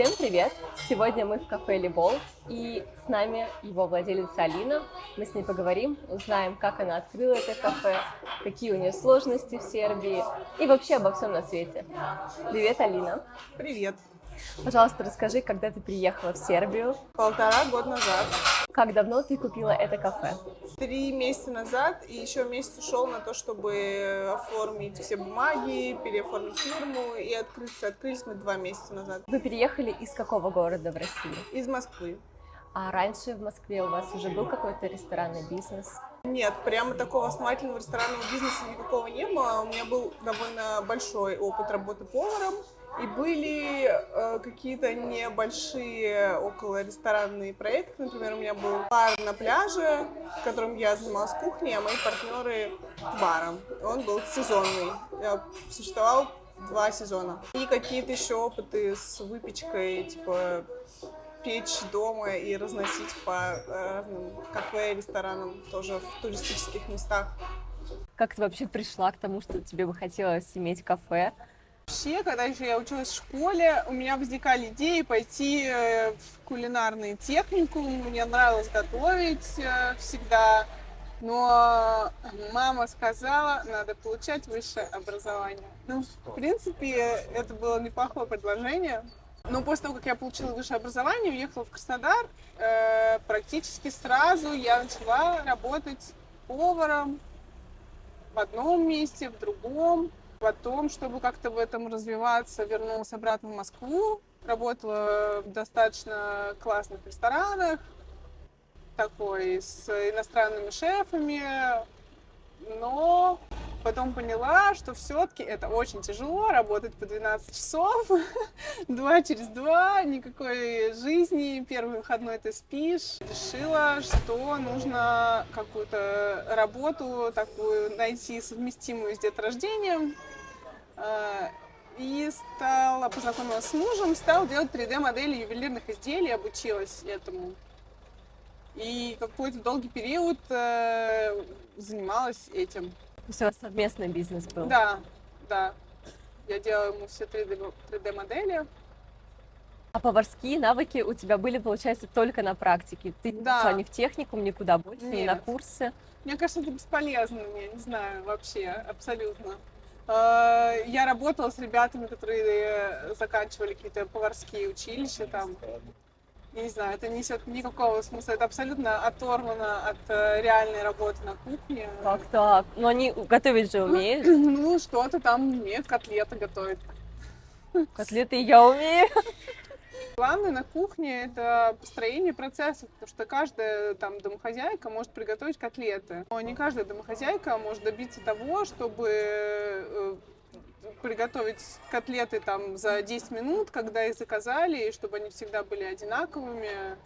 Всем привет! Сегодня мы в кафе Либол, и с нами его владелица Алина. Мы с ней поговорим, узнаем, как она открыла это кафе, какие у нее сложности в Сербии и вообще обо всем на свете. Привет, Алина! Привет! Пожалуйста, расскажи, когда ты приехала в Сербию? 1,5 года назад. Как давно ты купила это кафе? 3 месяца назад, и еще месяц ушел на то, чтобы оформить все бумаги, переоформить фирму и открыться. Открылись мы 2 месяца назад. Вы переехали из какого города в Россию? Из Москвы. А раньше в Москве у вас уже был какой-то ресторанный бизнес? Нет, прямо такого основательного ресторанного бизнеса никакого не было. У меня был довольно большой опыт работы поваром. И были какие-то небольшие околоресторанные проекты. Например, у меня был бар на пляже, в котором я занималась кухней, а мои партнеры баром. Он был сезонный. Я существовал 2 сезона. И какие-то еще опыты с выпечкой, типа печь дома и разносить по разным кафе, ресторанам, тоже в туристических местах. Как ты вообще пришла к тому, что тебе бы хотелось иметь кафе? Вообще, когда еще я училась в школе, у меня возникали идеи пойти в кулинарный техникум. Мне нравилось готовить всегда, но мама сказала, надо получать высшее образование. Ну, в принципе, это было неплохое предложение. Но после того, как я получила высшее образование, уехала в Краснодар, практически сразу я начала работать поваром в одном месте, в другом. Потом, чтобы как-то в этом развиваться, вернулась обратно в Москву. Работала в достаточно классных ресторанах, такой, с иностранными шефами. Но потом поняла, что все-таки это очень тяжело, работать по 12 часов, 2 через 2, никакой жизни, первый выходной ты спишь. Решила, что нужно какую-то работу такую найти, совместимую с деторождением. И познакомилась с мужем, стала делать 3D-модели ювелирных изделий, обучилась этому. И какой-то долгий период занималась этим. То есть у вас совместный бизнес был? Да. Я делала ему все 3D-модели. А поварские навыки у тебя были, получается, только на практике? Ты не пошла ни в техникум, никуда больше, ни на курсы? Мне кажется, это бесполезно, я не знаю, вообще, абсолютно. Я работала с ребятами, которые заканчивали какие-то поварские училища там. Я не знаю, это несет никакого смысла, это абсолютно оторвано от реальной работы на кухне. Как так? Но они готовить же умеют. Ну, что-то там умеют, котлеты готовить. Котлеты я умею. Главное на кухне — это построение процессов, потому что каждая там домохозяйка может приготовить котлеты. Но не каждая домохозяйка может добиться того, чтобы приготовить котлеты там за 10 минут, когда их заказали, и чтобы они всегда были одинаковыми.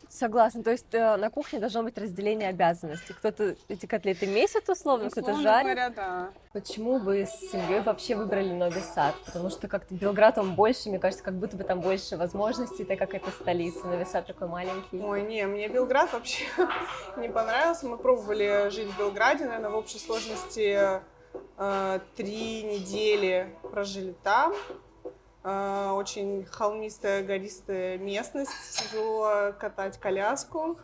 Согласна. То есть на кухне должно быть разделение обязанностей. Кто-то эти котлеты месяц условно, кто-то жарит. Говоря, да. Почему вы с семьей вообще выбрали Нови Сад? Потому что как-то Белград, он больше, мне кажется, как будто бы там больше возможностей, так как это столица. Нови Сад такой маленький. Ой, не, мне Белград вообще не понравился. Мы пробовали жить в Белграде, наверное, в общей сложности 3 недели прожили там. Очень холмистая, гористая местность, тяжело катать коляску,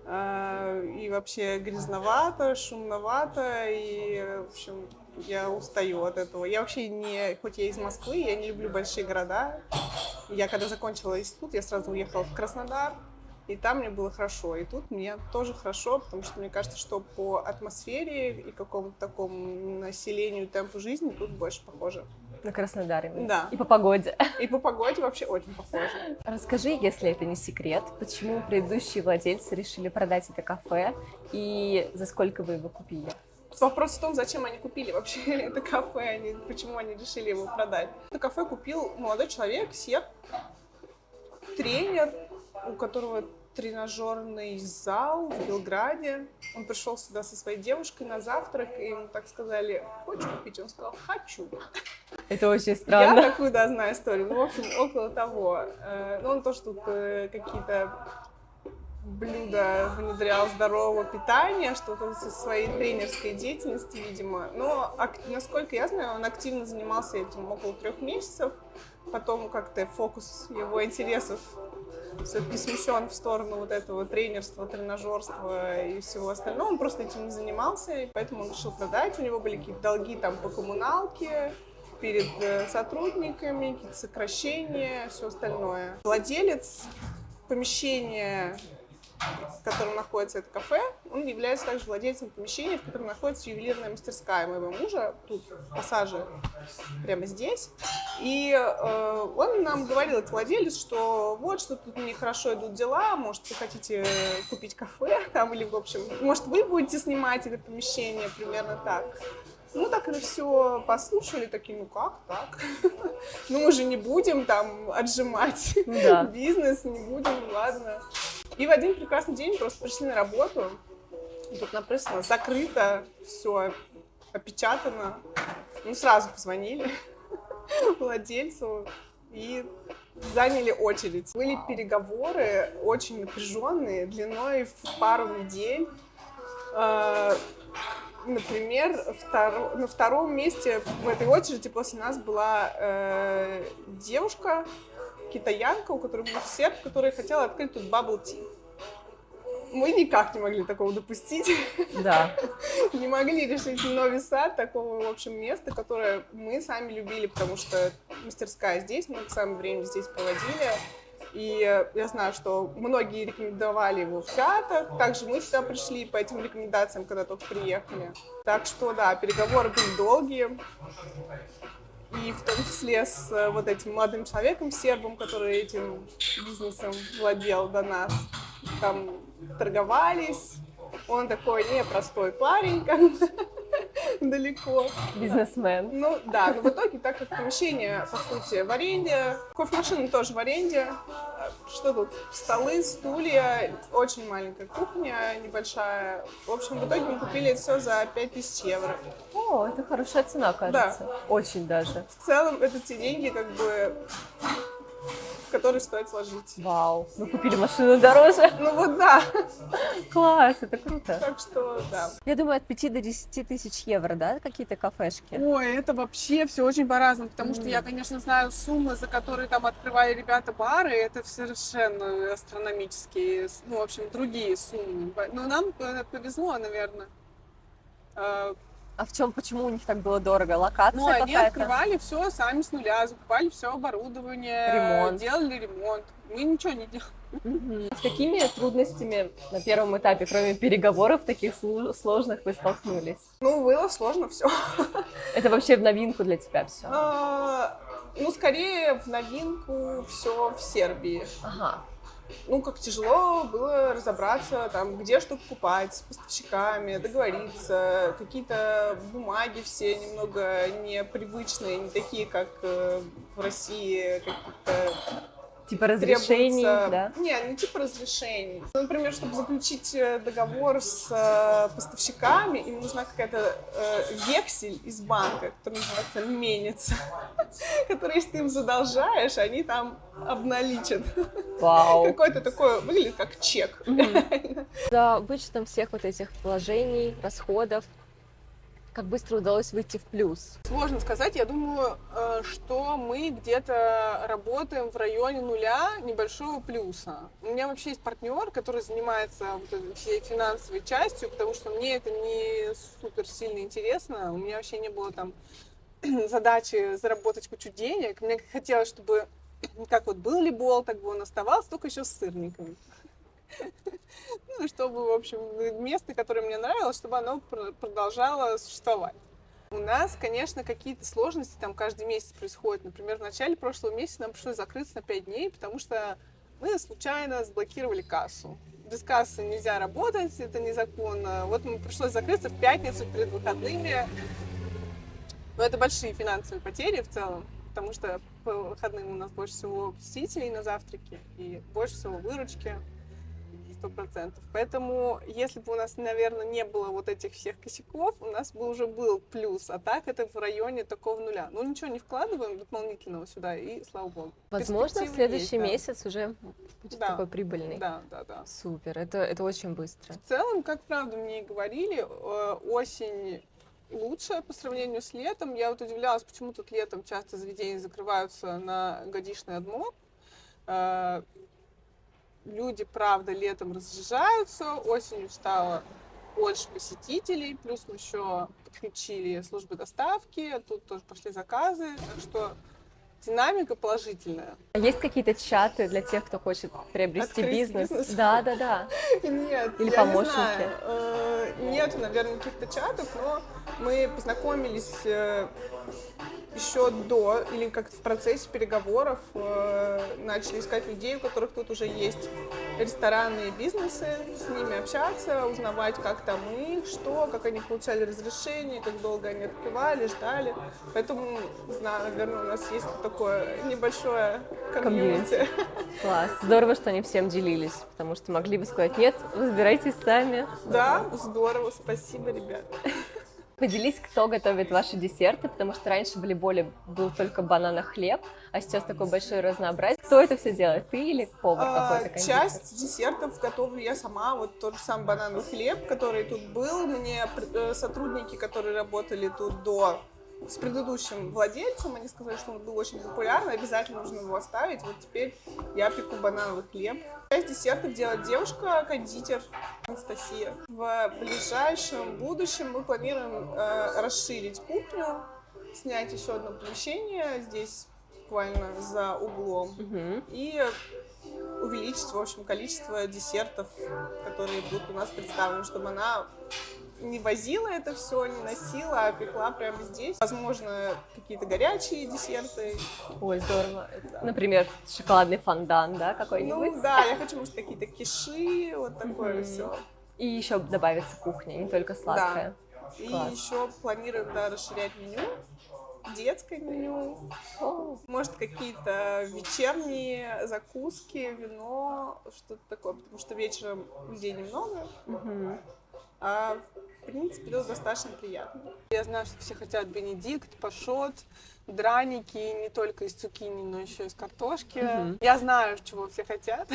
и вообще грязновато, шумновато, и, в общем, я устаю от этого. Я вообще хоть я из Москвы, я не люблю большие города. Я когда закончила институт, я сразу уехала в Краснодар, и там мне было хорошо, и тут мне тоже хорошо, потому что мне кажется, что по атмосфере и какому-то такому населению, темпу жизни тут больше похоже. На Краснодар именно? Да. И по погоде? И по погоде вообще очень похоже. Расскажи, если это не секрет, почему предыдущие владельцы решили продать это кафе и за сколько вы его купили? Вопрос в том, зачем они купили вообще это кафе, почему они решили его продать. Это кафе купил молодой человек, серб, тренер, у которого тренажерный зал в Белграде. Он пришел сюда со своей девушкой на завтрак, и ему так сказали: хочешь купить? Он сказал: хочу. Это очень странно. Я такую, да, знаю историю. Ну, в общем, около того. Ну, он тоже тут какие-то блюда внедрял здорового питания, что-то со своей тренерской деятельности, видимо. Но, насколько я знаю, он активно занимался этим около 3 месяцев. потом как-то фокус его интересов все-таки смещен в сторону вот этого тренерства, тренажерства и всего остального. Он просто этим не занимался, и поэтому он решил продать. У него были какие-то долги там по коммуналке, перед сотрудниками, какие-то сокращения, все остальное. Владелец помещения, в котором находится это кафе, он является также владельцем помещения, в котором находится ювелирная мастерская моего мужа, тут в пассаже, прямо здесь. И он нам говорил, этот владелец, что вот, что тут нехорошо идут дела, может, вы хотите купить кафе, там, или, в общем, может, вы будете снимать это помещение, примерно так. Ну, так это все послушали, такие, ну как так? Ну, мы же не будем там отжимать бизнес, не будем, ладно. И в один прекрасный день просто пришли на работу, и тут написано «закрыто», все опечатано. Ну, сразу позвонили владельцу и заняли очередь. Были переговоры очень напряженные, длиной в пару недель. Например, на втором месте в этой очереди после нас была девушка, китаянка, у которой был серб, которая хотела открыть тут bubble tea. Мы никак не могли такого допустить. Да. Не могли решить Новый Сад, такого, в общем, места, которое мы сами любили, потому что мастерская здесь, мы сами время здесь проводили. И я знаю, что многие рекомендовали его в Чатах. Также мы сюда пришли по этим рекомендациям, когда только приехали. Так что, да, переговоры были долгие. И в том числе с вот этим молодым человеком, сербом, который этим бизнесом владел до нас. Там торговались. Он такой непростой парень, как бы, далеко. Бизнесмен. Ну да, но в итоге, так как помещение, по сути, в аренде, кофемашина тоже в аренде, что тут, столы, стулья, очень маленькая кухня, небольшая. В общем, в итоге мы купили это все за 5000 евро. О, это хорошая цена, кажется. Да. Очень даже. В целом, это те деньги, как бы, которые стоит сложить. Вау, мы купили машину дороже. Ну вот да. Класс, это круто. Так что, да. Я думаю, от 5 до 10 тысяч евро, да, какие-то кафешки? Ой, это вообще все очень по-разному, потому что я, конечно, знаю суммы, за которые там открывали ребята бары, это совершенно астрономические, ну, в общем, другие суммы. Но нам повезло, наверное. А в чем, почему у них так было дорого? Локация какая-то? Ну, они какая-то? открывали все сами с нуля, закупали все оборудование, ремонт. Делали ремонт. Мы ничего не делали. С какими трудностями на первом этапе, кроме переговоров таких сложных, вы столкнулись? Ну, было сложно все. Это вообще в новинку для тебя все? Ну, скорее в новинку все в Сербии. Ага. Ну, как тяжело было разобраться, там, где что покупать, с поставщиками, договориться. Какие-то бумаги все немного непривычные, не такие, как в России, какие-то типа разрешений, да? Не типа разрешений. Например, чтобы заключить договор с поставщиками, им нужна какая-то вексель из банка, который называется менец, который, если ты им задолжаешь, они там обналичат. Вау. Какой-то такой, выглядит как чек. За вычетом всех вот этих вложений, расходов, как быстро удалось выйти в плюс? Сложно сказать. Я думаю, что мы где-то работаем в районе нуля, небольшого плюса. У меня вообще есть партнер, который занимается вот этой всей финансовой частью, потому что мне это не супер сильно интересно. У меня вообще не было там задачи заработать кучу денег. Мне хотелось, чтобы как вот был Либол, так бы он оставался, только еще с сырниками. Ну, чтобы, в общем, место, которое мне нравилось, чтобы оно продолжало существовать. У нас, конечно, какие-то сложности там каждый месяц происходят. Например, в начале прошлого месяца нам пришлось закрыться на 5 дней, потому что мы случайно заблокировали кассу. Без кассы нельзя работать, это незаконно. Вот мы пришлось закрыться в пятницу перед выходными. Но это большие финансовые потери в целом, потому что по выходным у нас больше всего посетителей на завтраке и больше всего выручки. 100%. Поэтому, если бы у нас, наверное, не было вот этих всех косяков, у нас бы уже был плюс, а так это в районе такого нуля. Ну, ничего не вкладываем дополнительного сюда, и слава богу. Возможно, в следующий месяц уже будет да. такой прибыльный. Да. Супер, это очень быстро. В целом, как правда мне и говорили, осень лучше по сравнению с летом. Я вот удивлялась, почему тут летом часто заведения закрываются на годичный адмор. Люди, правда, летом разъезжаются, осенью стало больше посетителей, плюс мы еще подключили службы доставки, тут тоже пошли заказы, так что динамика положительная. А есть какие-то чаты для тех, кто хочет приобрести Открыть бизнес? бизнес? Да, да, да. Нет, Или я не помощники? знаю. Нету, наверное, каких-то чатов, но мы познакомились еще до, или как-то в процессе переговоров начали искать людей, у которых тут уже есть ресторанные бизнесы, с ними общаться, узнавать, как там их, что, как они получали разрешение, как долго они открывали, ждали. Поэтому, знаю, наверное, у нас есть такое небольшое комьюнити. Класс. Здорово, что они всем делились, потому что могли бы сказать, нет, разбирайтесь сами. Да, здорово, спасибо, ребят. Поделись, кто готовит ваши десерты, потому что раньше был только банано-хлеб, а сейчас такое большое разнообразие. Кто это все делает? Ты или повар какой-то, кондитер? Часть десертов готовлю я сама. Вот тот же самый банановый хлеб, который тут был. Мне сотрудники, которые работали тут с предыдущим владельцем, они сказали, что он был очень популярный, обязательно нужно его оставить. Вот теперь я пеку банановый хлеб. Часть десертов делает девушка, кондитер Анастасия. В ближайшем будущем мы планируем расширить кухню, снять еще одно помещение здесь буквально за углом и увеличить, в общем, количество десертов, которые будут у нас представлены, чтобы она не возила это все, не носила, а пекла прямо здесь. Возможно, какие-то горячие десерты. Ой, здорово. Например, шоколадный фондан, да, какой-нибудь? Ну да, я хочу, может, какие-то киши, вот такое все. И еще добавится кухня, не только сладкое. Да. И еще планируем, да, расширять меню, детское меню, может, какие-то вечерние закуски, вино, что-то такое, потому что вечером людей немного. А в принципе, это достаточно приятно. Я знаю, что все хотят бенедикт, пашот, драники не только из цукини, но еще из картошки. Я знаю, чего все хотят,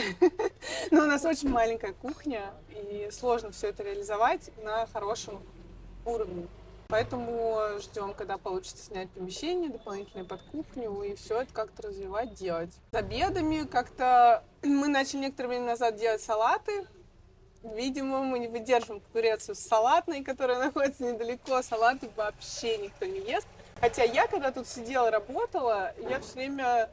но у нас очень маленькая кухня, и сложно все это реализовать на хорошем уровне. Поэтому ждем, когда получится снять помещение дополнительное под кухню и все это как-то развивать, делать. С обедами как-то мы начали некоторое время назад делать салаты. Видимо, мы не выдержим конкуренцию с салатной, которая находится недалеко. Салаты вообще никто не ест. Хотя я, когда тут сидела, работала, я все время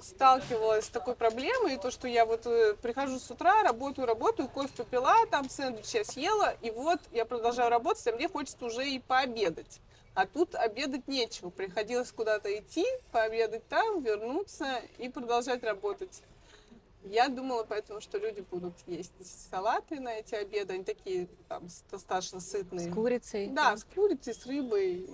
сталкивалась с такой проблемой, то, что я вот прихожу с утра, работаю, кофе попила, там сэндвич я съела, и вот я продолжаю работать, а мне хочется уже и пообедать. А тут обедать нечего. Приходилось куда-то идти, пообедать там, вернуться и продолжать работать. Я думала поэтому, что люди будут есть салаты на эти обеды, они такие там достаточно сытные. С курицей? Да, с курицей, с рыбой,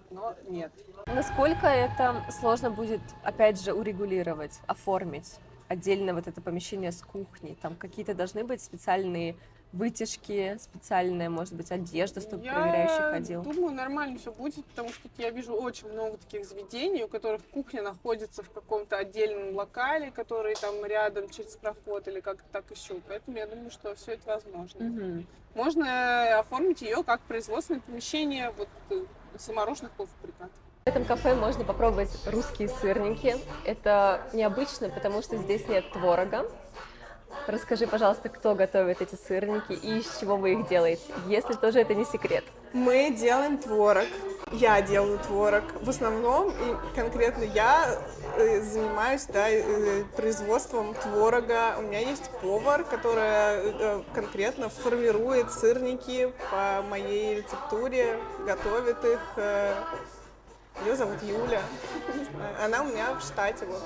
но нет. Насколько это сложно будет, опять же, урегулировать, оформить отдельно вот это помещение с кухней? Там какие-то должны быть специальные вытяжки, специальная, может быть, одежда, чтобы проверяющий ходил? Я думаю, нормально все будет, потому что я вижу очень много таких заведений, у которых кухня находится в каком-то отдельном локале, который там рядом через проход или как-то так еще. Поэтому я думаю, что все это возможно. Можно оформить ее как производственное помещение вот саморожных полуфабрикатов. В этом кафе можно попробовать русские сырники. Это необычно, потому что здесь нет творога. Расскажи, пожалуйста, кто готовит эти сырники и из чего вы их делаете, если тоже это не секрет. Мы делаем творог. Я делаю творог. В основном, и конкретно я занимаюсь производством творога. У меня есть повар, которая конкретно формирует сырники по моей рецептуре, готовит их. Ее зовут Юля. Она у меня в штате. Вот.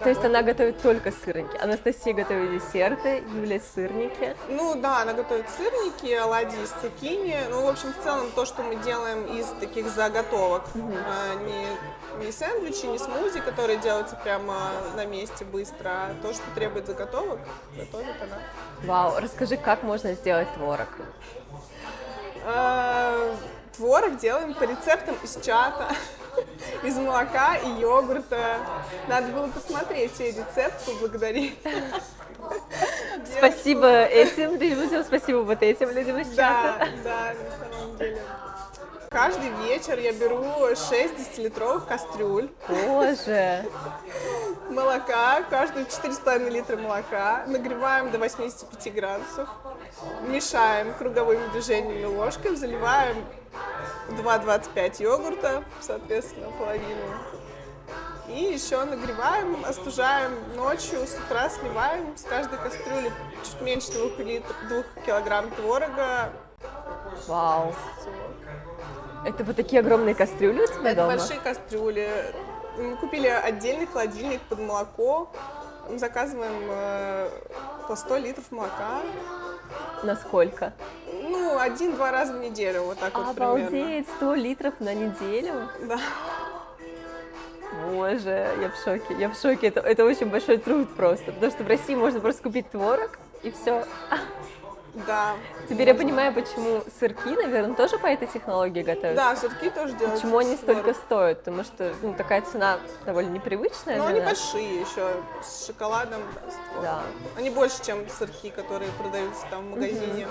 То есть она готовит только сырники. Анастасия готовит десерты, Юля сырники. Ну да, она готовит сырники, оладьи из цукини. Ну, в общем, в целом то, что мы делаем из таких заготовок. Не сэндвичи, не смузи, которые делаются прямо на месте быстро, а то, что требует заготовок, готовит она. Вау, расскажи, как можно сделать творог? Творог делаем по рецептам из чата, из молока и йогурта. Надо было посмотреть все рецепты, поблагодарить. Спасибо этим людям, спасибо вот этим людям из чата. Да, на самом деле. Каждый вечер я беру 6 10-литровых кастрюль Боже. молока, каждую 4,5 литра молока, нагреваем до 85 градусов, мешаем круговыми движениями ложкой, заливаем 2,25 йогурта, соответственно, половину. И еще нагреваем, остужаем ночью, с утра сливаем с каждой кастрюли чуть меньше 2 килограмм творога. Вау. Это вот такие огромные кастрюли у тебя Это дома? большие кастрюли. Мы купили отдельный холодильник под молоко. Мы заказываем по 100 литров молока. Насколько? Ну, 1-2 раза в неделю, вот так вот примерно. Обалдеть, 100 литров на неделю? Да. Боже, я в шоке, я в шоке. Это очень большой труд просто, потому что в России можно просто купить творог и все. Да. Теперь я понимаю, почему сырки, наверное, тоже по этой технологии готовятся. Да, сырки тоже делают. Почему они с столько творогом. стоят? Потому что такая цена довольно непривычная. Ну, для они нас. большие еще, с шоколадом, да, с творогом. Да. Они больше, чем сырки, которые продаются там в магазине,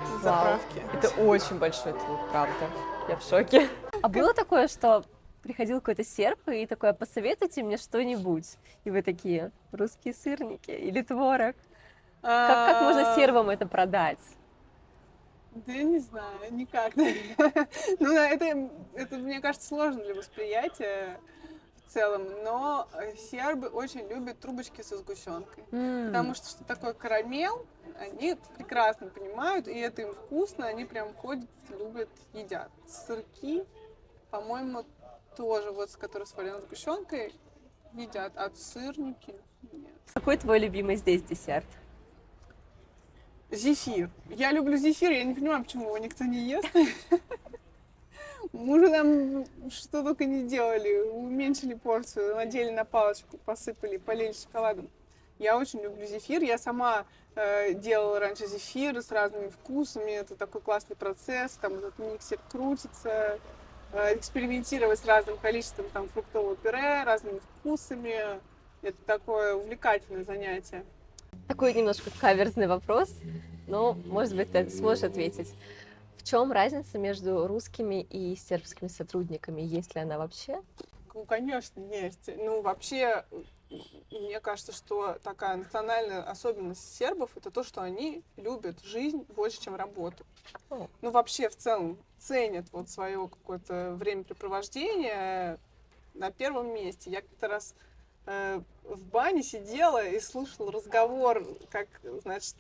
в заправке. Вау. Это очень большой труд, правда. Я в шоке. А было такое, что приходил какой-то серб и такой: посоветуйте мне что-нибудь. И вы такие: русские сырники или творог. Как можно сербам это продать? Да я не знаю, никак. Ну, это, мне кажется, сложно для восприятия в целом, но сербы очень любят трубочки со сгущенкой. Потому что такое карамел, они прекрасно понимают, и это им вкусно, они прям ходят, любят, едят. Сырки, по-моему, тоже вот, которые с вареной сгущенкой, едят, а сырники нет. Какой твой любимый здесь десерт? Зефир. Я люблю зефир, я не понимаю, почему его никто не ест. Мы уже там что только не делали, уменьшили порцию, надели на палочку, посыпали, полили шоколадом. Я очень люблю зефир, я сама делала раньше зефир с разными вкусами, это такой классный процесс, там этот миксер крутится, экспериментировать с разным количеством там фруктового пюре, разными вкусами, это такое увлекательное занятие. Такой немножко каверзный вопрос, но, может быть, ты сможешь ответить. В чем разница между русскими и сербскими сотрудниками? Есть ли она вообще? Ну, конечно, есть. Ну, вообще, мне кажется, что такая национальная особенность сербов — это то, что они любят жизнь больше, чем работу. Ну, вообще, в целом, ценят вот свое какое-то времяпрепровождение на первом месте. Я как-то раз в бане сидела и слушала разговор, как, значит,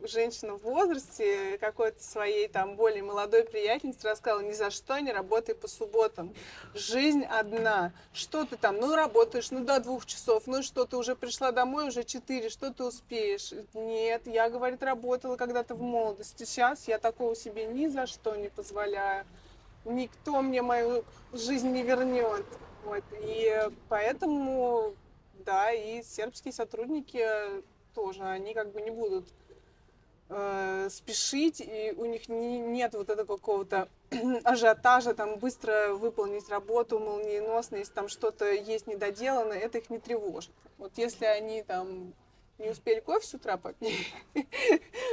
женщина в возрасте какой-то своей там более молодой приятельнице рассказала: ни за что не работай по субботам. Жизнь одна. Что ты там? Ну, работаешь, ну, до 2 часов. Ну, что, ты уже пришла домой, уже 4, что ты успеешь? Нет, я, говорит, работала когда-то в молодости. Сейчас я такого себе ни за что не позволяю. Никто мне мою жизнь не вернет. Вот. И поэтому, да, и сербские сотрудники тоже, они как бы не будут спешить, и у них нет вот этого какого-то ажиотажа, там, быстро выполнить работу молниеносно, если там что-то есть недоделано, это их не тревожит. Вот если они там не успели кофе с утра попить,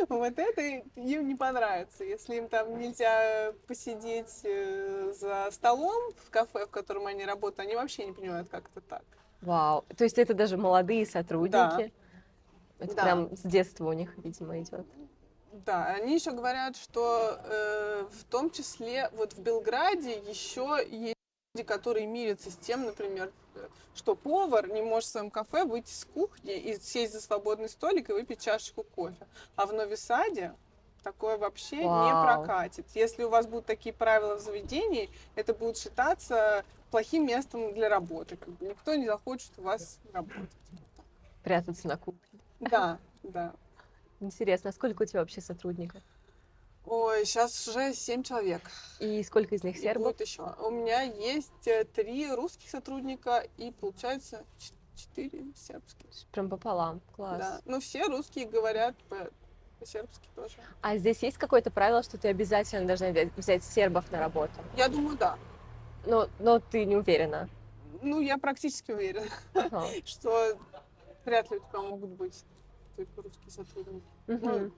вот это им не понравится. Если им там нельзя посидеть за столом в кафе, в котором они работают, они вообще не понимают, как это так. Вау, то есть это даже молодые сотрудники? Да. Это Да. прям с детства у них, видимо, идет. Да, они еще говорят, что в том числе вот в Белграде еще есть люди, которые мирятся с тем, например, что повар не может в своем кафе выйти с кухни и сесть за свободный столик и выпить чашечку кофе. А в Нови Саде такое вообще не Вау. прокатит. Если у вас будут такие правила в заведении, это будет считаться плохим местом для работы. Как бы никто не захочет у вас работать. Прятаться на кухне. Да, да. Интересно, а сколько у тебя вообще сотрудников? Ой, сейчас уже 7 человек. И сколько из них И сербов? будет еще. У меня есть 3 русских сотрудника и, получается, 4 сербских. Прям пополам, класс. Да. Но все русские говорят по-сербски тоже. А здесь есть какое-то правило, что ты обязательно должна взять сербов на работу? Я думаю, да. Но ты не уверена? Ну, я практически уверена, Ага. что вряд ли у тебя могут быть только русские сотрудники. Мгм. Ну,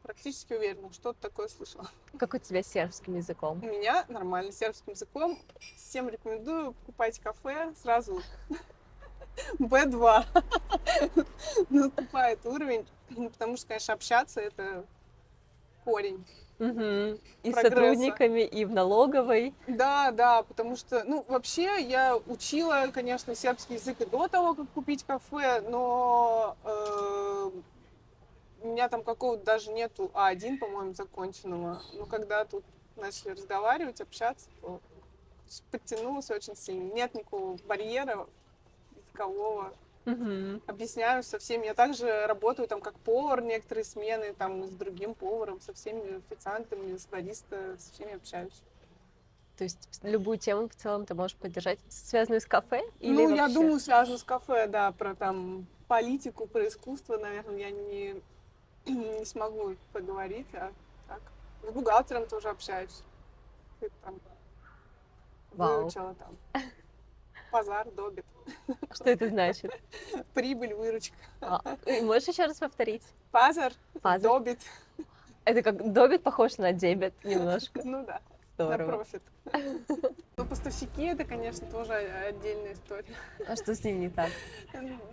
практически уверена, что-то такое слышала. Как у тебя с сербским языком? У меня нормально с сербским языком. Всем рекомендую покупать кафе сразу B2 наступает уровень, потому что, конечно, общаться это корень Мгм. И с прогресса. сотрудниками, и в налоговой. Да, да, потому что, ну, вообще я учила, конечно, сербский язык и до того, как купить кафе, но у меня там какого-то даже нету А1, по-моему, законченного. Но когда тут начали разговаривать, общаться, то подтянулась очень сильно. Нет никакого барьера языкового. Мгм. Объясняю со всеми. Я также работаю там как повар некоторые смены, там с другим поваром, со всеми официантами, с бариста, со всеми общаюсь. То есть любую тему в целом ты можешь поддержать, связанную с кафе или Ну, я вообще? думаю, связано с кафе, да, про там политику, про искусство, наверное, я не смогу поговорить, а так. С бухгалтером тоже общаюсь. Ты там Вау. выучила там базар, добит, Что это значит? прибыль, выручка. И можешь еще раз повторить? Базар, Базар. добит, Это как добит похож на дебет немножко. ну да, на Здорово. профит. Ну, поставщики это, конечно, тоже отдельная история. А что с ним не так?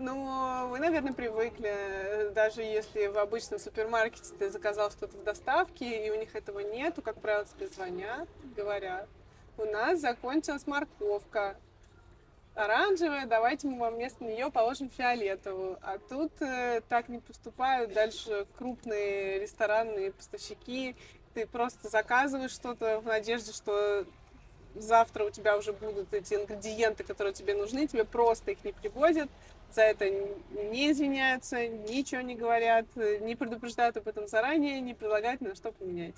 Ну, вы, наверное, привыкли, даже если в обычном супермаркете ты заказал что-то в доставке, и у них этого нету, как правило, тебе звонят, говорят, у нас закончилась морковка оранжевая, давайте мы вам вместо нее положим фиолетовую. А тут так не поступают дальше крупные ресторанные поставщики. Ты просто заказываешь что-то в надежде, что завтра у тебя уже будут эти ингредиенты, которые тебе нужны, тебе просто их не привозят, за это не извиняются, ничего не говорят, не предупреждают об этом заранее, не предлагают ни на что поменять.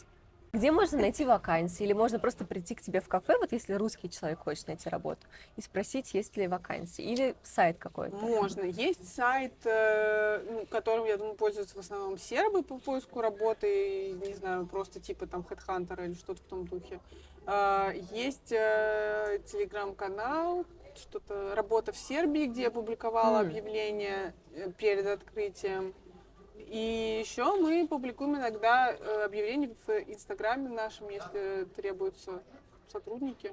Где можно найти вакансии? Или можно просто прийти к тебе в кафе, вот если русский человек хочет найти работу, и спросить, есть ли вакансии? Или сайт какой-то? Можно. Есть сайт, которым, я думаю, пользуются в основном сербы по поиску работы, не знаю, просто типа там HeadHunter или что-то в том духе. Есть телеграм-канал, что-то «Работа в Сербии», где я публиковала объявление перед открытием. И еще мы публикуем иногда объявления в Инстаграме нашем, если требуются сотрудники.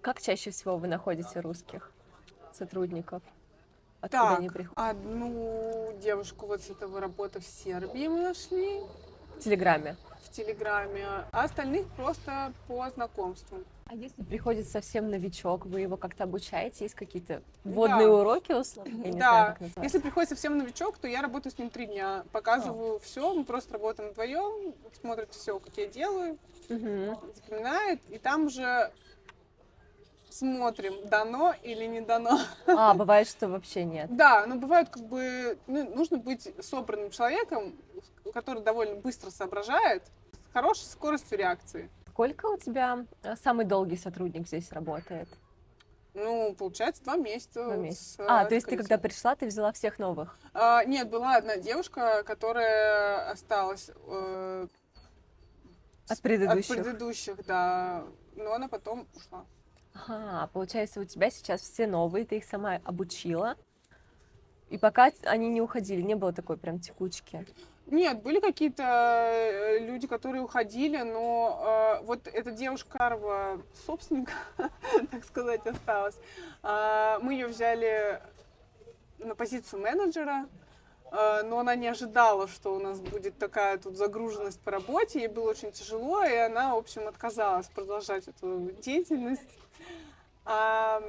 Как чаще всего вы находите русских сотрудников? Откуда они Так, приходят? одну девушку вот с этого «Работа в Сербии» мы нашли В Телеграме. в Телеграме, а остальных просто по знакомству. А если приходит совсем новичок, вы его как-то обучаете? Есть какие-то вводные Да. уроки, условно? Я не знаю, Да, как называется. если приходит совсем новичок, то я работаю с ним 3 дня. Показываю все, мы просто работаем вдвоем, смотрит все, как я делаю, Мгм. запоминает, и там уже смотрим, дано или не дано. А, бывает, что вообще нет. Да, но бывает как бы, нужно быть собранным человеком, который довольно быстро соображает, с хорошей скоростью реакции. Сколько у тебя самый долгий сотрудник здесь работает? Ну, получается, 2 месяца. 2 месяца. с То есть ты открытия. когда пришла, ты взяла всех новых? Нет, была одна девушка, которая осталась От предыдущих? от предыдущих, да, но она потом ушла. Ага, получается, у тебя сейчас все новые, ты их сама обучила, и пока они не уходили, не было такой прям текучки. Нет, были какие-то люди, которые уходили, но вот эта девушка Карва, собственника, так сказать, осталась. Мы ее взяли на позицию менеджера, но она не ожидала, что у нас будет такая тут загруженность по работе. Ей было очень тяжело, и она, в общем, отказалась продолжать эту деятельность. А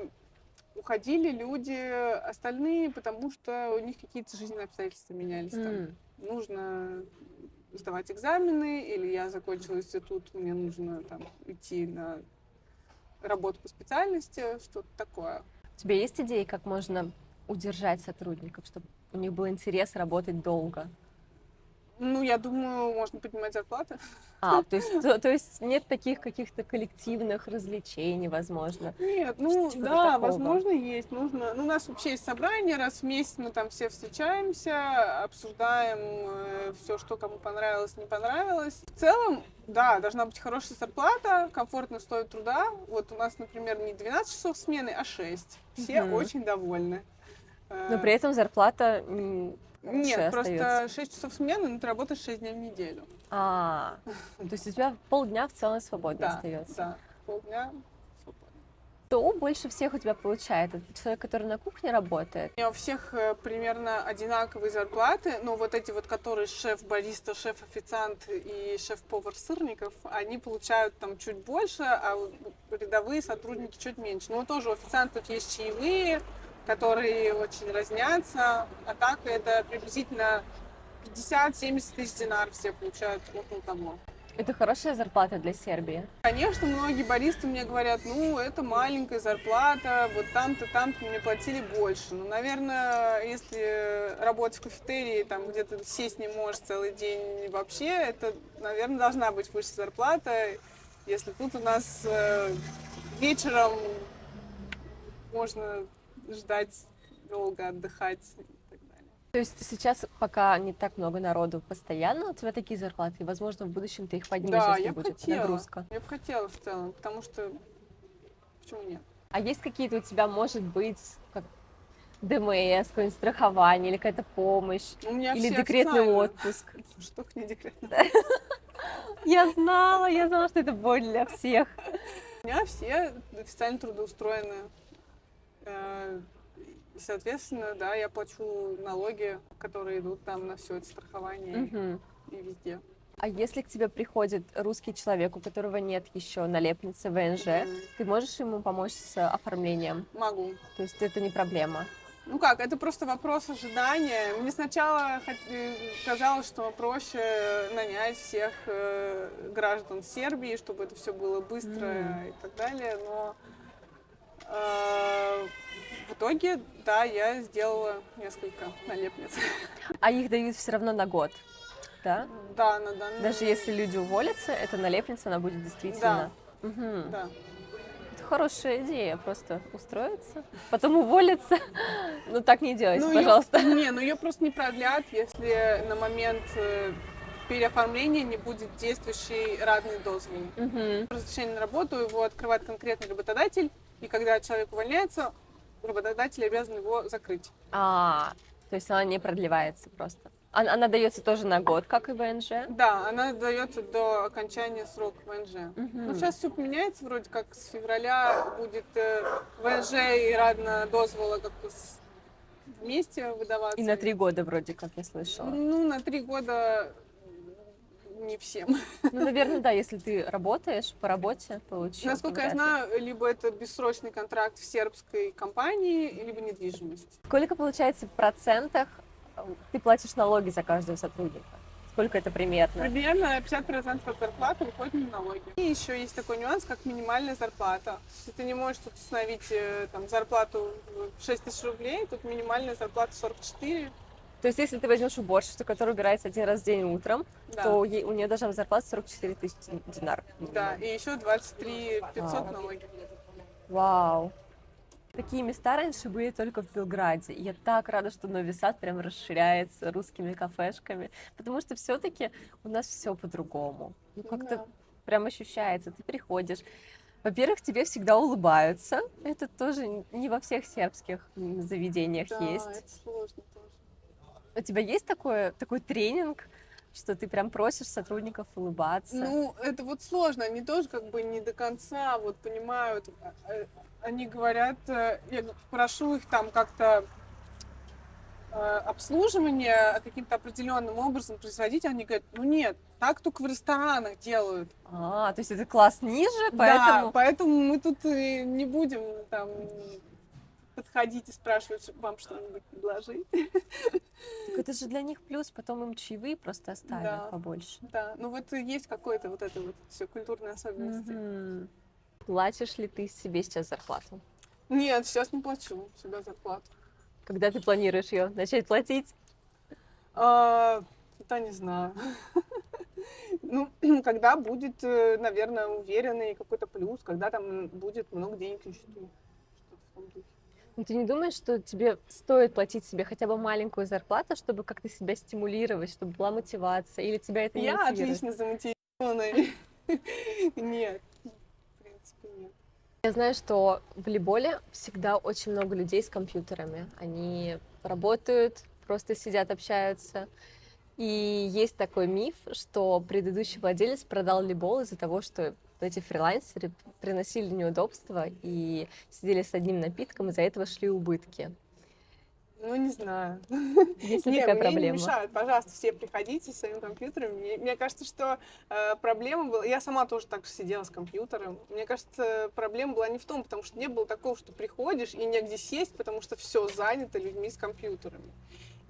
уходили люди остальные, потому что у них какие-то жизненные обстоятельства менялись там. Нужно сдавать экзамены, или я закончила институт, мне нужно там идти на работу по специальности, что-то такое. У тебя есть идеи, как можно удержать сотрудников, чтобы у них был интерес работать долго? Ну, я думаю, можно поднимать зарплаты. То есть нет таких каких-то коллективных развлечений, возможно? Нет, ну Чего-то да, такого? возможно, есть. Нужно. Ну, у нас вообще есть собрание, раз в месяц мы там все встречаемся, обсуждаем все, что кому понравилось, не понравилось. В целом, да, должна быть хорошая зарплата, комфортно стоит труда. Вот у нас, например, не 12 часов смены, а 6. Все очень довольны. Но при этом зарплата Нет, просто остается? 6 часов смены, но ты работаешь 6 дней в неделю. То есть у тебя полдня в целом свободно Да, остается. да, полдня свободно. Кто больше всех у тебя получает? Это человек, который на кухне работает? У всех примерно одинаковые зарплаты, но вот эти вот, которые шеф-бариста, шеф-официант и шеф-повар сырников, они получают там чуть больше, а рядовые сотрудники чуть меньше. Но тоже у официантов есть чаевые, которые очень разнятся, а так это приблизительно 50-70 тысяч динар все получают около того. Это хорошая зарплата для Сербии? Конечно, многие баристы мне говорят, ну, это маленькая зарплата, вот там-то мне платили больше. Ну, наверное, если работать в кафетерии, там, где ты сесть не можешь целый день вообще, это, наверное, должна быть выше зарплата. Если тут у нас вечером можно ждать долго, отдыхать. То есть сейчас, пока не так много народу постоянно, у тебя такие зарплаты, и, возможно, в будущем ты их поднимешь, Да, если я бы будет хотела. нагрузка. Я бы хотела в целом, потому что почему нет? А есть какие-то у тебя, может быть, как ДМС, какое-нибудь страхование, или какая-то помощь, У меня или все декретный официально. отпуск? Что к ней декретный? Я знала, что это боль для всех. У меня все официально трудоустроены. И, соответственно, да, я плачу налоги, которые идут там на все это страхование и везде. А если к тебе приходит русский человек, у которого нет еще налепницы ВНЖ, ты можешь ему помочь с оформлением? Могу. То есть это не проблема? Ну как, это просто вопрос ожидания. Мне сначала казалось, что проще нанять всех граждан Сербии, чтобы это все было быстро и так далее, но в итоге, да, я сделала несколько налепниц. А их дают все равно на год, да? Да, на данный Даже если люди уволятся, эта налепница, она будет действительно... Да. Это хорошая идея, просто устроиться, потом уволиться. Ну так не делайте, пожалуйста. Ее просто не продлят, если на момент переоформления не будет действующий радный дозвол. Разрешение на работу его открывает конкретный работодатель, и когда человек увольняется, работодатель обязан его закрыть. То есть она не продлевается просто. Она дается тоже на год, как и ВНЖ? Да, она дается до окончания срока ВНЖ. Ну, сейчас все поменяется, вроде как с февраля будет ВНЖ и радна дозвола как-то вместе выдаваться. И на 3 года вроде как я слышала. Ну, на 3 года не всем. Ну, наверное, да, если ты работаешь по работе, получил. Насколько я знаю, либо это бессрочный контракт в сербской компании, либо недвижимость. Сколько, получается, в процентах ты платишь налоги за каждого сотрудника? Сколько это примерно? Примерно 50% от зарплаты выходит на налоги. И еще есть такой нюанс, как минимальная зарплата. Если ты не можешь тут установить там, зарплату в 6 тысяч рублей, тут минимальная зарплата 44. То есть, если ты возьмешь уборщицу, которая убирается 1 раз в день утром, Да. то у нее должна быть зарплата 44 тысячи динар. Да, и еще 23 500 налоги. Вау! Такие места раньше были только в Белграде. И я так рада, что Нови Сад прям расширяется русскими кафешками, потому что все-таки у нас все по-другому. Ну, как-то прям ощущается. Ты приходишь. Во-первых, тебе всегда улыбаются. Это тоже не во всех сербских заведениях есть. Да, это сложно тоже. У тебя есть такой тренинг, что ты прям просишь сотрудников улыбаться? Ну, это вот сложно. Они тоже как бы не до конца вот понимают. Они говорят, я прошу их там как-то обслуживание каким-то определенным образом производить, они говорят, ну нет, так только в ресторанах делают. То есть это класс ниже, поэтому... Да, поэтому мы тут и не будем там подходить и спрашивать, вам что-нибудь предложить. Так это же для них плюс, потом им чаевые просто оставят побольше. Да, ну вот есть какое-то вот это вот все культурные особенности. Платишь ли ты себе сейчас зарплату? Нет, сейчас не плачу себе зарплату. Когда ты планируешь ее начать платить? Да, не знаю. Ну, когда будет, наверное, уверенный какой-то плюс, когда там будет много денег на счету. Что-то в том духе. Но ты не думаешь, что тебе стоит платить себе хотя бы маленькую зарплату, чтобы как-то себя стимулировать, чтобы была мотивация, или тебя это не Я мотивирует? отлично замотивированная. Нет, в принципе, нет. Я знаю, что в волейболе всегда очень много людей с компьютерами. Они работают просто сидят, общаются. И есть такой миф, что предыдущий владелец продал Либол из-за того, что эти фрилансеры приносили неудобства и сидели с одним напитком, из-за этого шли убытки. Ну, не знаю. Есть ли Не, такая мне не проблема? мешают. Пожалуйста, все приходите с своим компьютером. Мне кажется, что проблема была... Я сама тоже так же сидела с компьютером. Мне кажется, проблема была не в том, потому что не было такого, что приходишь и негде сесть, потому что все занято людьми с компьютерами.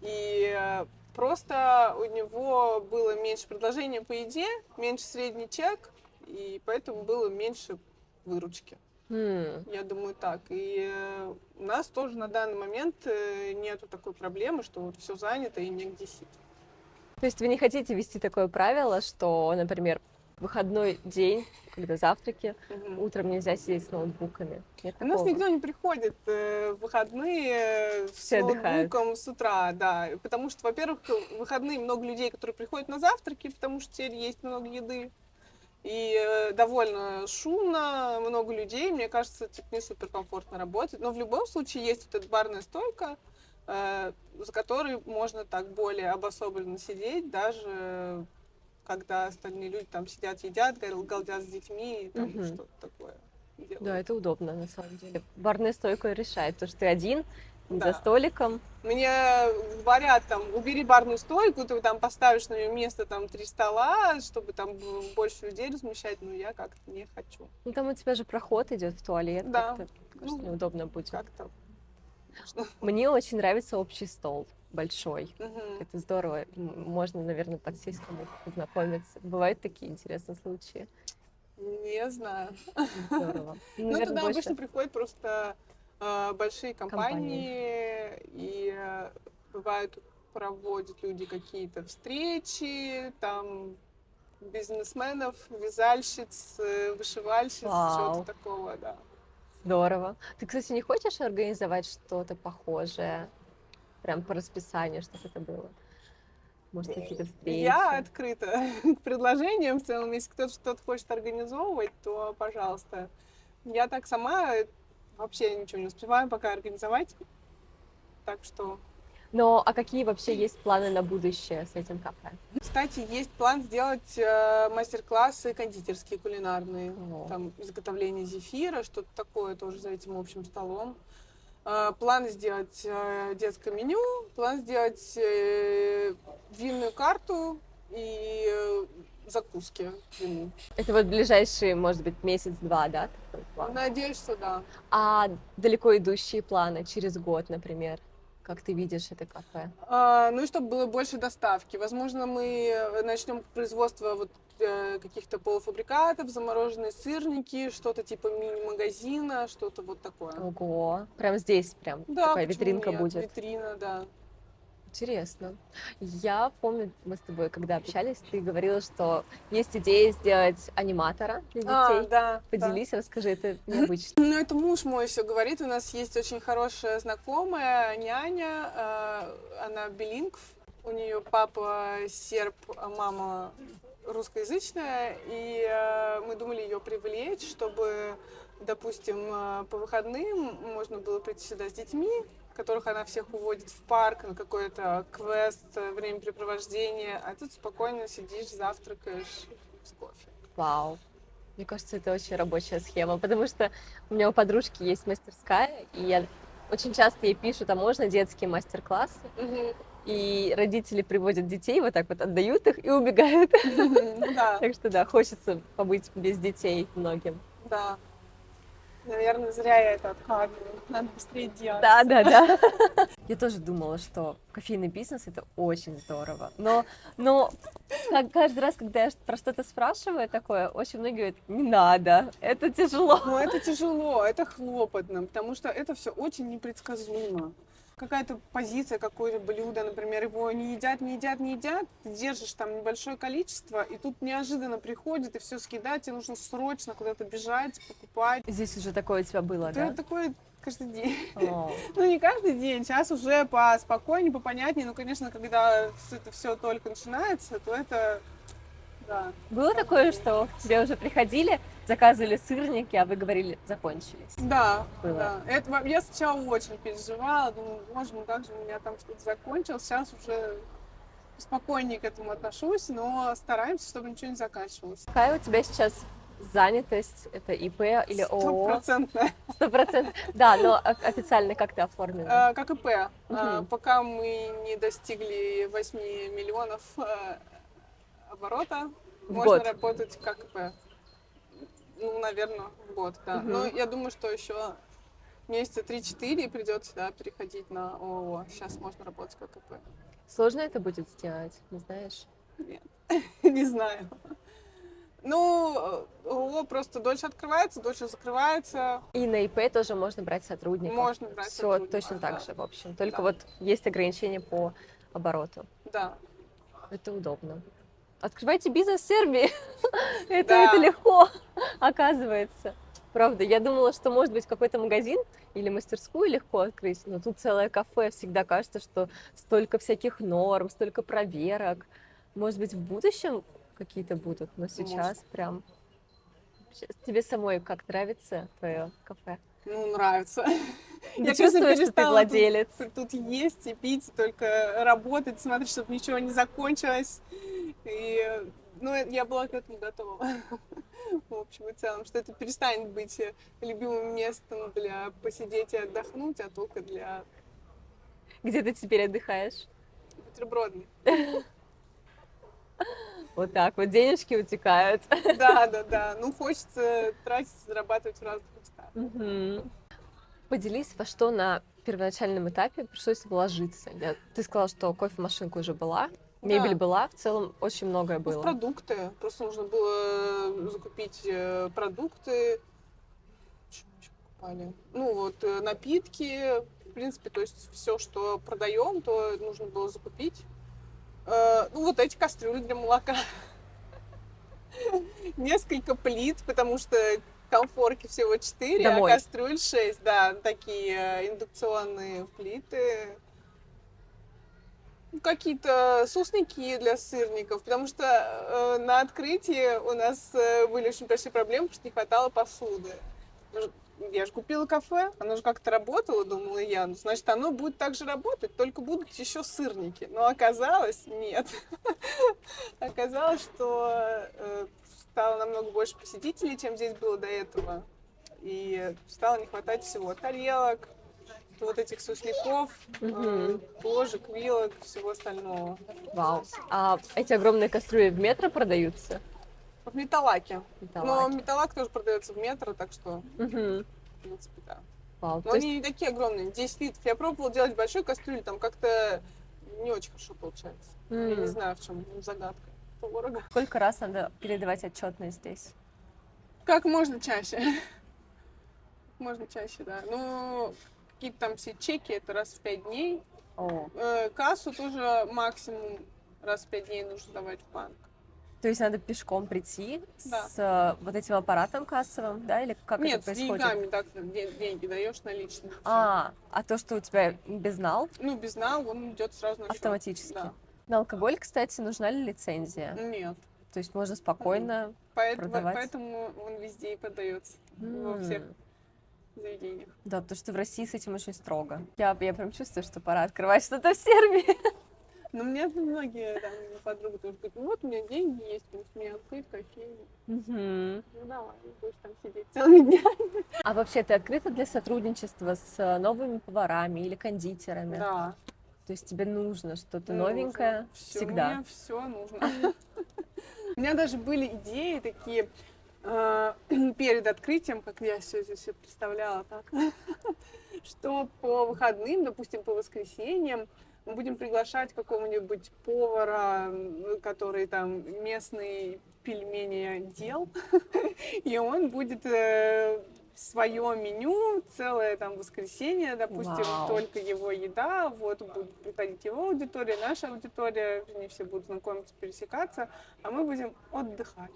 И просто у него было меньше предложения по еде, меньше средний чек, и поэтому было меньше выручки. Я думаю, так. И у нас тоже на данный момент нету такой проблемы, что вот все занято и негде сесть. То есть вы не хотите ввести такое правило, что, например, выходной день, когда завтраки, утром нельзя сидеть с ноутбуками? Нет У нас такого? никто не приходит в выходные с Все отдыхают. ноутбуком с утра, да. Потому что, во-первых, в выходные много людей, которые приходят на завтраки, потому что теперь есть много еды. И довольно шумно, много людей, мне кажется, типа, не суперкомфортно работать. Но в любом случае есть вот эта барная стойка, за которой можно так более обособленно сидеть, даже когда остальные люди там сидят, едят, галдят с детьми и там что-то такое делают. Да, это удобно, на самом деле. Барная стойка решает, потому что ты один, Да. за столиком. Мне говорят, там, убери барную стойку, ты там поставишь на нее место, там, 3 стола, чтобы там больше людей размещать, но я как-то не хочу. Ну, там у тебя же проход идет в туалет, Да. как-то, кажется, неудобно будет. Как-то. Мне очень нравится общий стол, большой. Мгм. Это здорово. Можно, наверное, подсесть кому-то, познакомиться. Бывают такие интересные случаи. Не знаю. Здорово. Ну, Наверное, туда больше обычно приходят просто большие компании, и бывают, проводят люди какие-то встречи, там, бизнесменов, вязальщиц, вышивальщиц, Вау. чего-то такого, да. Здорово. Ты, кстати, не хочешь организовать что-то похожее? Прям по расписанию, чтобы это было? Может, какие-то встречи? Я открыта к предложениям в целом. Если кто-то что-то хочет организовывать, то пожалуйста. Я так сама вообще ничего не успеваю пока организовать. Так что... Но, а какие вообще есть планы на будущее с этим кафе? Кстати, есть план сделать мастер-классы кондитерские, кулинарные. О. Там изготовление зефира, что-то такое тоже за этим общим столом. План сделать детское меню, план сделать винную карту и закуски к вину. Это вот ближайшие, может быть, месяц-два, да, такой план? Надеюсь, что да. А далеко идущие планы через год, например? Как ты видишь это кафе? Ну и чтобы было больше доставки. Возможно, мы начнем производство вот каких-то полуфабрикатов, замороженные сырники, что-то типа мини-магазина, что-то вот такое. Ого, прям здесь прям Да, такая почему витринка нет? будет. Витрина, да. Интересно. Я помню, мы с тобой, когда общались, ты говорила, что есть идея сделать аниматора для детей. Да. Поделись, расскажи, это необычно. Ну, это муж мой все говорит. У нас есть очень хорошая знакомая, няня. Она билингв. У нее папа серб, а мама русскоязычная. И мы думали ее привлечь, чтобы, допустим, по выходным можно было прийти сюда с детьми, которых она всех уводит в парк на какой-то квест, времяпрепровождение. А тут спокойно сидишь, завтракаешь с кофе. Вау. Мне кажется, это очень рабочая схема, потому что у меня у подружки есть мастерская, и я очень часто ей пишу, там можно детские мастер-классы, и родители приводят детей, вот так вот отдают их и убегают. Да. Так что да, хочется побыть без детей многим. Да. Наверное, зря я это откладываю. Надо быстрее делать. Да. Я тоже думала, что кофейный бизнес — это очень здорово. Но каждый раз, когда я про что-то спрашиваю такое, очень многие говорят, не надо, это тяжело. Но это тяжело, это хлопотно, потому что это все очень непредсказуемо. Какая-то позиция, какое-то блюдо, например, его не едят, ты держишь там небольшое количество, и тут неожиданно приходит и все съедать, тебе нужно срочно куда-то бежать, покупать. Здесь уже такое у тебя было, да? Это такое каждый день. О. Ну, не каждый день, сейчас уже поспокойнее, попонятнее, но, конечно, когда это все только начинается, то это, Да. Было такое, что к тебе уже приходили, заказывали сырники, а вы говорили, закончились? Да, Было. да. Это, я сначала очень переживала, думаю, боже мой, как же у меня там что-то закончилось. Сейчас уже спокойнее к этому отношусь, но стараемся, чтобы ничего не заканчивалось. Какая у тебя сейчас занятость? Это ИП или ООО? Стопроцентно. 100%. Да, но официально как ты оформлена? Как ИП. Мгм. Пока мы не достигли 8 миллионов оборота, В можно год. работать как ИП. Ну, наверное, в год, да. Мгм. Но я думаю, что еще месяца 3-4 и придется, да, переходить на ООО. Сейчас можно работать как ИП. Сложно это будет сделать, не знаешь? Нет, не знаю. Ну, ООО просто дольше открывается, дольше закрывается. И на ИП тоже можно брать сотрудников. Можно брать Все сотрудников, точно так да. же, в общем. Только Да. вот есть ограничения по обороту. Да. Это удобно. Открывайте бизнес в Сербии. Это Да. легко, оказывается. Правда, я думала, что может быть какой-то магазин или мастерскую легко открыть, но тут целое кафе. Всегда кажется, что столько всяких норм, столько проверок. Может быть, в будущем какие-то будут, но сейчас прям... Тебе самой как нравится твое кафе? Ну, нравится. Ты Я, чувствуешь, конечно, что ты перестала владелец? тут есть и пить, только работать, смотреть, чтобы ничего не закончилось. И, ну, я была к этому готова. В общем и целом, что это перестанет быть любимым местом для посидеть и отдохнуть, а только для Где ты теперь отдыхаешь? бутербродов. Вот так вот, денежки утекают. Да. Ну, хочется тратить, зарабатывать в разных местах. Мгм. Поделись, во что на первоначальном этапе пришлось вложиться. Ты сказала, что кофемашинка уже была, мебель Да. была, в целом очень многое Ну, в было. продукты. Просто нужно было закупить продукты. Что мы еще покупали? Ну, вот напитки. В принципе, то есть все, что продаем, то нужно было закупить. Ну, вот эти кастрюли для молока. Несколько плит, потому что комфорки всего 4, Домой. а кастрюль 6. Да, такие индукционные плиты. Ну, какие-то сусники для сырников, потому что на открытии у нас были очень большие проблемы, потому что не хватало посуды. Я же купила кафе, оно же как-то работало, думала я. Ну, значит, оно будет так же работать, только будут еще сырники. Но оказалось, нет. Оказалось, что стало намного больше посетителей, чем здесь было до этого. И стало не хватать всего. Тарелок, вот этих сусляков, Мгм. ложек, вилок, всего остального. Вау. А эти огромные кастрюли в метро продаются? В Металлаке. Но Металлаки. Металлак тоже продается в метро, так что, Мгм. в принципе, да. Вау. Но То есть они не такие огромные, 10 литров. Я пробовала делать большой кастрюль, там как-то не очень хорошо получается. Я не знаю, в чем загадка. Дорого. сколько раз надо передавать отчетность здесь? Как можно чаще. Можно чаще, да. Ну, какие-то там все чеки, это раз в 5 дней. О. Кассу тоже максимум раз в 5 дней нужно давать в банк. То есть надо пешком прийти Да. с вот этим аппаратом кассовым, да, или как Нет, это с происходит? деньгами, так, деньги даешь наличные. А то, что у тебя безнал, Ну, безнал, он идет сразу на счет. автоматически. Да. На алкоголь, кстати, нужна ли лицензия? Нет. То есть можно спокойно продавать? Поэтому он везде и продается. Во всех заведениях. Да, потому что в России с этим очень строго. Я прям чувствую, что пора открывать что-то в Сербии. Но мне многие там подруги тоже говорят, ну вот у меня деньги есть, у меня открыть кофейню. Мгм. Ну давай, будешь там сидеть целыми днями. А вообще ты открыта для сотрудничества с новыми поварами или кондитерами? Да. То есть тебе нужно что-то Нужно. новенькое всегда? Мне все нужно. У меня даже были идеи такие перед открытием, как я все это себе представляла так, что по выходным, допустим, по воскресеньям, мы будем приглашать какого-нибудь повара, который там местный пельмени дел, и он будет свое меню, целое там воскресенье, допустим, Вау. только его еда, вот будет приходить его аудитория, наша аудитория, они все будут знакомиться, пересекаться, а мы будем отдыхать.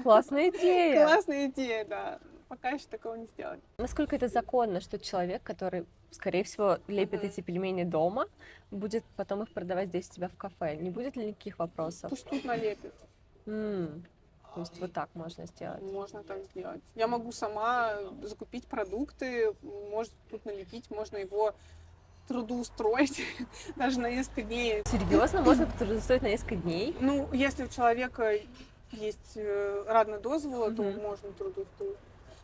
Классная идея! Классная идея, да. Пока еще такого не сделали. Насколько это законно, что человек, который, скорее всего, лепит эти пельмени дома, будет потом их продавать здесь у тебя в кафе? Не будет ли никаких вопросов? Пусть тут налепит. То есть вот так можно сделать. Можно так сделать. Я могу сама закупить продукты, может тут налепить, можно его трудоустроить даже на несколько дней. Серьезно? Можно трудоустроить на несколько дней? Ну, если у человека есть радный дозвол, то можно трудоустроить.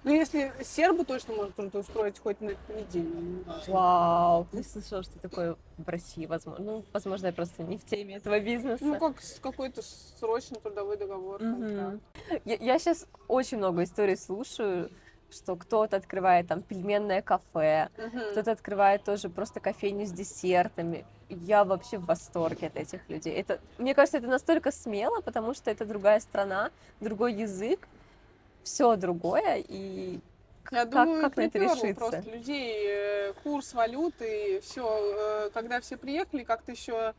Ну, если сербу точно можно трудоустроить хоть на неделю. Вау, ты слышала, что такое в России возможно? Ну, возможно, я просто не в теме этого бизнеса. Ну, как какой-то срочный трудовой договор. Я сейчас очень много историй слушаю, что кто-то открывает там пельменное кафе, кто-то открывает тоже просто кофейню с десертами. Я вообще в восторге от этих людей. Мне кажется, это настолько смело, потому что это другая страна, другой язык, все другое, и Я думаю, как на это припёрло решиться? просто людей, курс валюты, все. Когда все приехали, как-то еще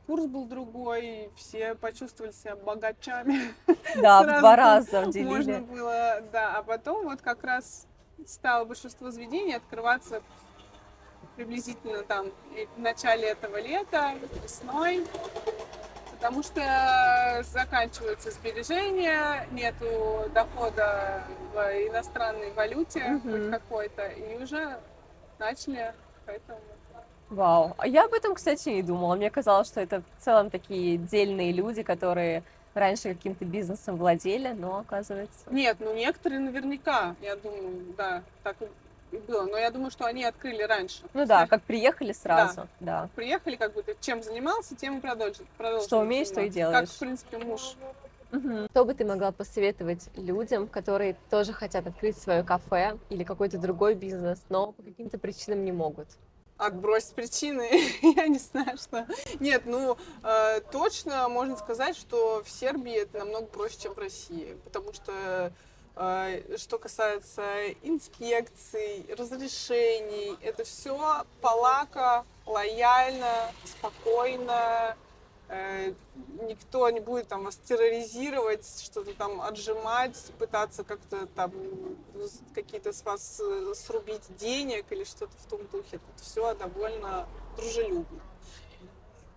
курс был другой, все почувствовали себя богачами. Да, в Сразу 2 там раза можно уделили. было, да. А потом вот как раз стало большинство заведений открываться приблизительно там в начале этого лета, весной. Потому что заканчиваются сбережения, нету дохода в иностранной валюте хоть какой-то, и уже начали, поэтому... Вау. А я об этом, кстати, не думала. Мне казалось, что это в целом такие дельные люди, которые раньше каким-то бизнесом владели, но оказывается... Нет, ну некоторые наверняка, я думаю, да, так и было. Но я думаю, что они открыли раньше. Ну да, как приехали сразу, да. Приехали, как бы ты чем занимался, тем и продолжил. Что умеешь, то и делаешь. Как, в принципе, муж. Что бы ты могла посоветовать людям, которые тоже хотят открыть свое кафе или какой-то другой бизнес, но по каким-то причинам не могут? Отбросить причины, я не знаю, что. Нет, ну, точно можно сказать, что в Сербии это намного проще, чем в России, потому что что касается инспекций, разрешений, это все полака, лояльно, спокойно. Никто не будет там вас терроризировать, что-то там отжимать, пытаться как-то там какие-то с вас срубить денег или что-то в том духе. Это все довольно дружелюбно.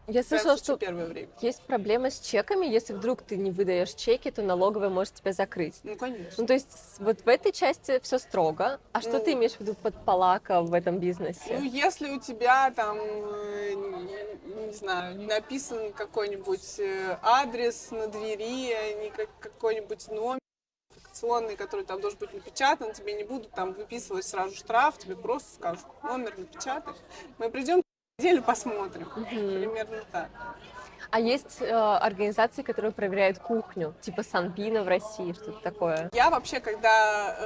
Я слышала, что первое время. есть проблема с чеками. Если вдруг ты не выдаешь чеки, то налоговая может тебя закрыть. Ну, конечно. Ну, то есть вот в этой части все строго. А что ты имеешь в виду под палака в этом бизнесе? Ну, если у тебя там, не знаю, не написан какой-нибудь адрес на двери, не какой-нибудь номер информационный, который там должен быть напечатан, тебе не будут там выписывать сразу штраф, тебе просто скажут, номер напечатать. Мы придем неделю посмотрим. Примерно так. А есть организации, которые проверяют кухню, типа Санпина в России, что-то такое? Я вообще, когда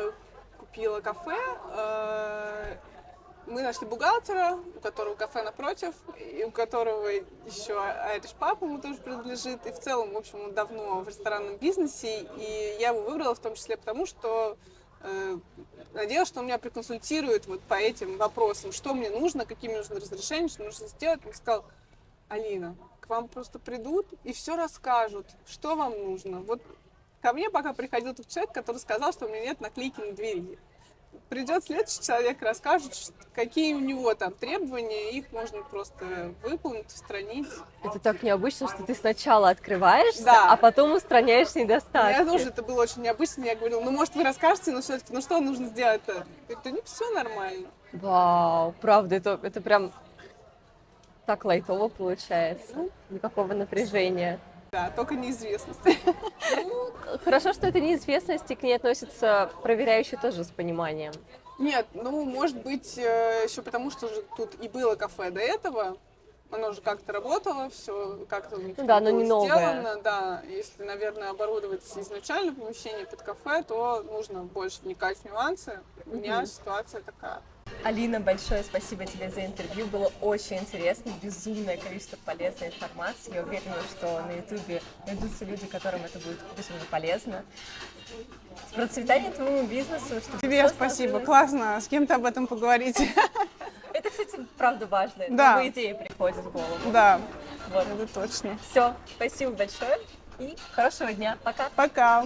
купила кафе, мы нашли бухгалтера, у которого кафе напротив, и у которого еще Irish Pub ему тоже принадлежит. И в целом, в общем, он давно в ресторанном бизнесе. И я его выбрала в том числе потому, что надеялась, что он меня проконсультирует вот по этим вопросам, что мне нужно, какие мне нужны разрешения, что нужно сделать. Он сказал: Алина, к вам просто придут и все расскажут, что вам нужно. Вот ко мне пока приходил тот человек, который сказал, что у меня нет наклейки на двери. Придет следующий человек, расскажет, какие у него там требования, их можно просто выполнить, устранить. Это так необычно, что ты сначала открываешься, Да. а потом устраняешь недостатки. Я тоже, это было очень необычно. Я говорила, ну, может, вы расскажете, но все-таки, ну, что нужно сделать-то? Я говорю, ну, все нормально. Вау, правда, это прям так лайтово получается. Никакого напряжения. Да, только неизвестность. Ну, хорошо, что это неизвестность, и к ней относятся проверяющие тоже с пониманием. Нет, ну, может быть, еще потому, что же тут и было кафе до этого. Оно же как-то работало, все как-то Ну да, но было не новое. сделано. Да, если, наверное, оборудовать изначально помещение под кафе, то нужно больше вникать в нюансы. У меня ситуация такая. Алина, большое спасибо тебе за интервью. Было очень интересно, безумное количество полезной информации. Я уверена, что на Ютубе найдутся люди, которым это будет безумно полезно. Процветания твоему бизнесу. Чтобы Тебе всё спасибо, сложилось. классно с кем-то об этом поговорить. Это, кстати, правда важно. Да. Новые идеи приходят в голову. Да, Вот. это точно. Все, спасибо большое и хорошего дня. Пока. Пока.